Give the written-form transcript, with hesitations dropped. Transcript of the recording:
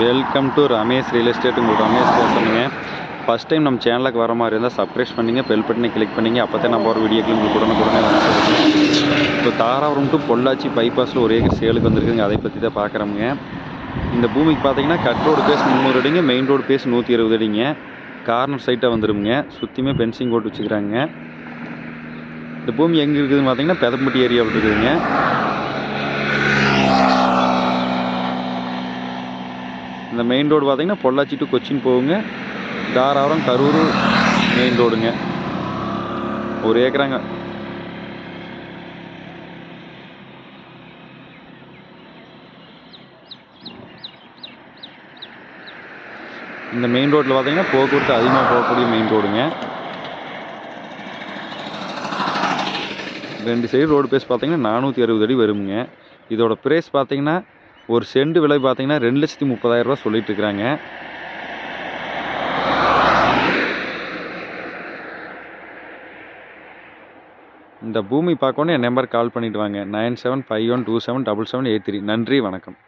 Welcome to Ramesh real estate. உங்கள் ரமேஷ் பேசுகிறேங்க. First time நம்ம சேனலுக்கு வர மாதிரி இருந்தால் சப்ஸ்கிரைப் பண்ணிங்க, பெல் பட்டனை கிளிக் பண்ணிங்க. அப்போ தான் நம்ம ஒரு வீடியோக்கள் உங்களுக்கு உடனுக்குடனே வந்து சேருங்க. இப்போ தாராபுரம் டு பொள்ளாச்சி பைபாஸில் ஒரு ஏக்கர் சேலுக்கு வந்திருக்குங்க. அதை பற்றி தான் பார்க்குறோமுங்க. இந்த பூமிக்கு பார்த்தீங்கன்னா கட் ரோடு பேஸ் 300 அடிங்க, மெயின் ரோடு பேஸ் 120 அடிங்க. கார்னர் சைட்டாக வந்துடுங்க. சுற்றியுமே பென்சிங் போட்டு வச்சுக்கிறாங்க. இந்த பூமி எங்கே இருக்குதுன்னு பார்த்தீங்கன்னா பெதம்பட்டி ஏரியாவில் இருக்குதுங்க. இந்த மெயின் ரோடு பார்த்தீங்கன்னா பொள்ளாச்சி டு கொச்சின் போகுங்க. தாராபுரம் கரூர் மெயின் ரோடுங்க. ஒரு ஏக்கராங்க. இந்த மெயின் ரோட்டில் பார்த்தீங்கன்னா போக்குவரத்து அதிகமாக போகக்கூடிய மெயின் ரோடுங்க. ரெண்டு சைடு ரோடு பேஸ் பார்த்தீங்கன்னா 460 அடி வருங்க. இதோட ப்ரைஸ் பார்த்தீங்கன்னா ஒரு சென்ட் விலை பார்த்தீங்கன்னா 2,30,000 ரூபா சொல்லிட்டு இருக்கிறாங்க. இந்த பூமி பார்க்கணும் என் நம்பர் கால் பண்ணிட்டு வாங்க. 9751277783. நன்றி, வணக்கம்.